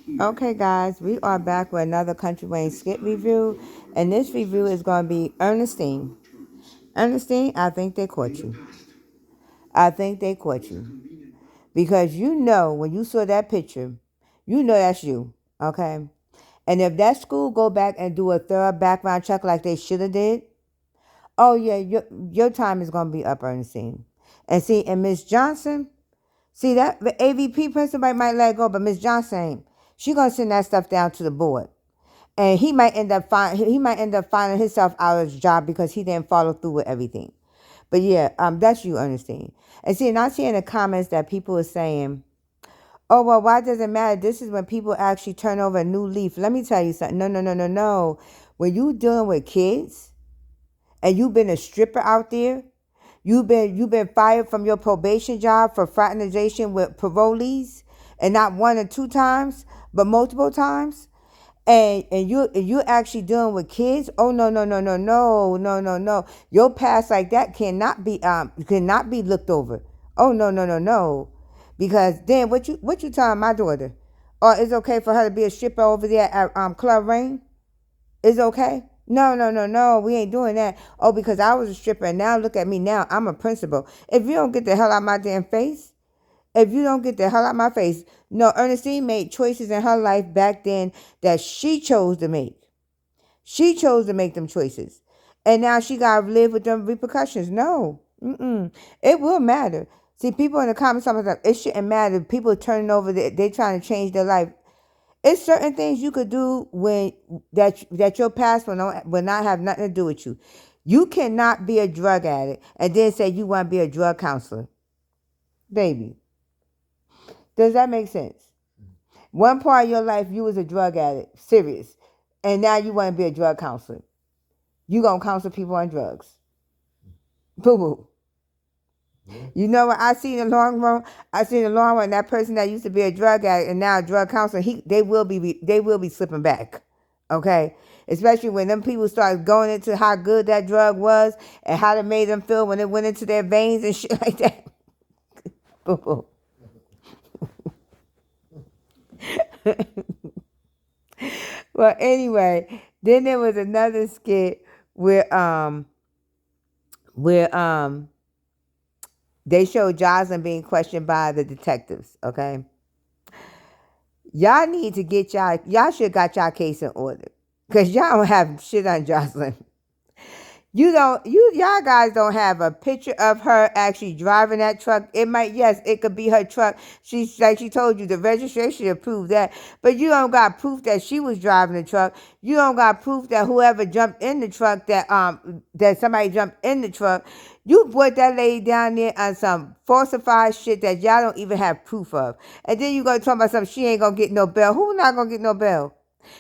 Okay, guys, we are back with another Country Wayne skit review, and this review is going to be Ernestine. Ernestine, I think they caught you. I think they caught you. Because you know, when you saw that picture, you know that's you, okay? And if that school go back and do a thorough background check like they should have did, oh yeah, your time is going to be up, Ernestine. And see, and Miss Johnson, see that the AVP principal might let go, but Miss Johnson ain't. She gonna send that stuff down to the board, and he might end up finding himself out of his job because he didn't follow through with everything. But yeah, that's you, Ernestine. And see, and I see in the comments that people are saying, "Oh well, why does it matter?" This is when people actually turn over a new leaf. Let me tell you something. No, no, no, no, no. When you dealing with kids and you've been a stripper out there, you've been fired from your probation job for fraternization with parolees, and not one or two times, but multiple times. And you're actually dealing with kids. Oh no, no, no, no, no, no, no, no. Your past like that cannot be looked over. Oh no, no, no, no. Because then what you telling my daughter? Or it's okay for her to be a stripper over there at Club Rain? It's okay? No, no, no, no. We ain't doing that. Oh, because I was a stripper and now look at me now. I'm a principal. If you don't get the hell out of my damn face, if you don't get the hell out of my face. No, Ernestine made choices in her life back then that she chose to make. She chose to make them choices. And now she got to live with them repercussions. No. Mm-mm. It will matter. See, people in the comments, sometimes it shouldn't matter. People turning over, they trying to change their life. It's certain things you could do when that your past will not have nothing to do with you. You cannot be a drug addict and then say you want to be a drug counselor. Baby, does that make sense? One part of your life you was a drug addict, serious, and now you want to be a drug counselor. You gonna counsel people on drugs. Boo boo. You know what I see in the long run? I see in the long run that person that used to be a drug addict and now a drug counselor, they will be slipping back. Okay? Especially when them people start going into how good that drug was and how it made them feel when it went into their veins and shit like that. Boo boo. Well, anyway, then there was another skit where they showed Jocelyn being questioned by the detectives. Okay, y'all need to y'all should got y'all case in order because y'all don't have shit on Jocelyn. Y'all guys don't have a picture of her actually driving that truck. Yes, it could be her truck. Like she told you, the registration approved that. But you don't got proof that she was driving the truck. You don't got proof that whoever jumped in the truck, that somebody jumped in the truck. You put that lady down there on some falsified shit that y'all don't even have proof of. And then you gonna talk about something, she ain't gonna get no bail. Who not gonna get no bail?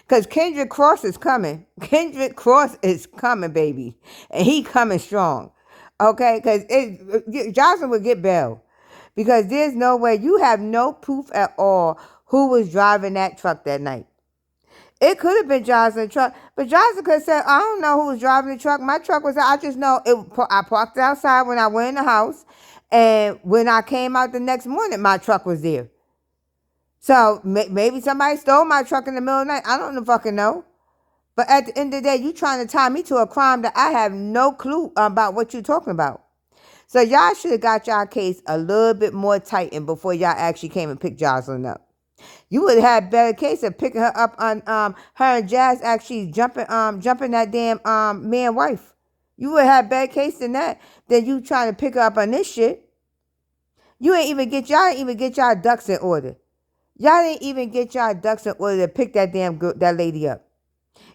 Because Kendrick Cross is coming. Kendrick Cross is coming, baby. And he coming strong. Okay? Because Johnson will get bail. Because there's no way. You have no proof at all who was driving that truck that night. It could have been Johnson's truck. But Johnson could have said, I don't know who was driving the truck. My truck was, I just know I parked outside when I went in the house. And when I came out the next morning, my truck was there. So maybe somebody stole my truck in the middle of the night. I don't fucking know. But at the end of the day, you trying to tie me to a crime that I have no clue about what you're talking about. So y'all should have got y'all case a little bit more tightened before y'all actually came and picked Jocelyn up. You would have had better case of picking her up on her and Jazz actually jumping that damn man wife. You would have had better case than that than you trying to pick her up on this shit. Y'all ain't even get y'all ducks in order. Y'all didn't even get y'all ducks in order to pick that lady up.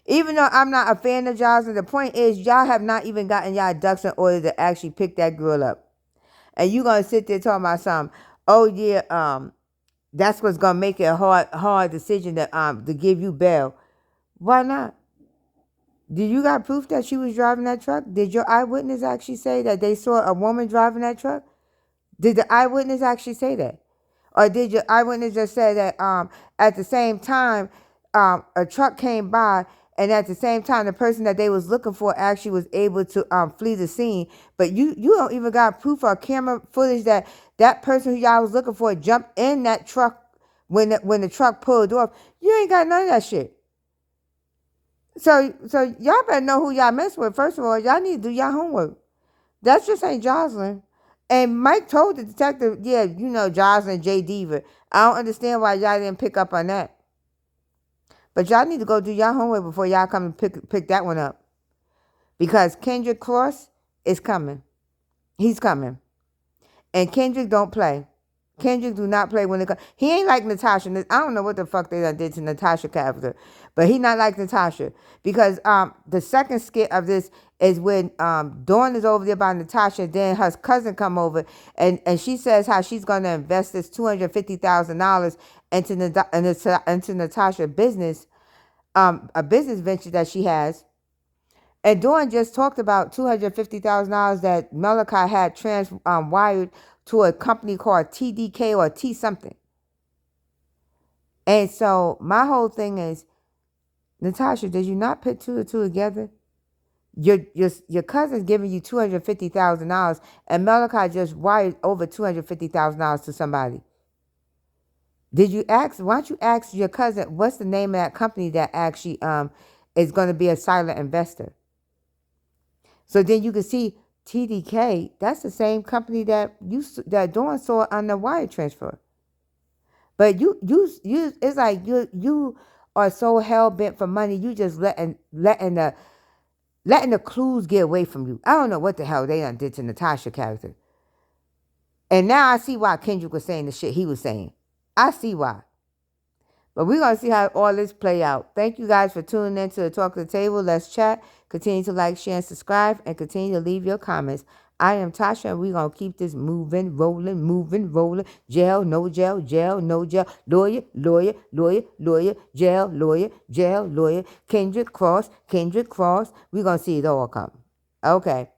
Even though I'm not a fan of Jocelyn, the point is y'all have not even gotten y'all ducks in order to actually pick that girl up. And you gonna sit there talking about something, oh yeah, that's what's gonna make it a hard decision to give you bail. Why not? Did you got proof that she was driving that truck? Did your eyewitness actually say that they saw a woman driving that truck? Did the eyewitness actually say that? Or did your eyewitness just say that at the same time a truck came by and at the same time the person that they was looking for actually was able to flee the scene? But you don't even got proof or camera footage that person who y'all was looking for jumped in that truck when the truck pulled off. You ain't got none of that shit. So y'all better know who y'all mess with. First of all, y'all need to do y'all homework. That just ain't Jocelyn. And Mike told the detective, yeah, you know Jocelyn J. Diva. I don't understand why y'all didn't pick up on that. But y'all need to go do y'all homework before y'all come and pick that one up. Because Kendrick Cross is coming. He's coming. And Kendrick don't play. Kendrick do not play when it comes. He ain't like Natasha. I don't know what the fuck they done did to Natasha character, but he not like Natasha because the second skit of this is when Dawn is over there by Natasha. Then her cousin come over and she says how she's gonna invest this $250,000 into Natasha business, a business venture that she has. And Dawn just talked about $250,000 that Malachi had wired to a company called TDK or T something. And so my whole thing is, Natasha, did you not put two and two together? Your cousin's giving you $250,000 and Malachi just wired over $250,000 to somebody. Did you ask? Why don't you ask your cousin what's the name of that company that actually is going to be a silent investor? So then you can see TDK. That's the same company that Dawn saw on the wire transfer. But you it's like you are so hell bent for money. You just letting the clues get away from you. I don't know what the hell they done did to Natasha character. And now I see why Kendrick was saying the shit he was saying. I see why. But we're going to see how all this play out. Thank you guys for tuning in to the Talk of the Table. Let's chat. Continue to like, share, and subscribe. And continue to leave your comments. I am Tasha, and we're going to keep this moving, rolling. Jail, no jail, jail, no jail. Lawyer, jail, lawyer. Kendrick Cross. We're going to see it all come. Okay.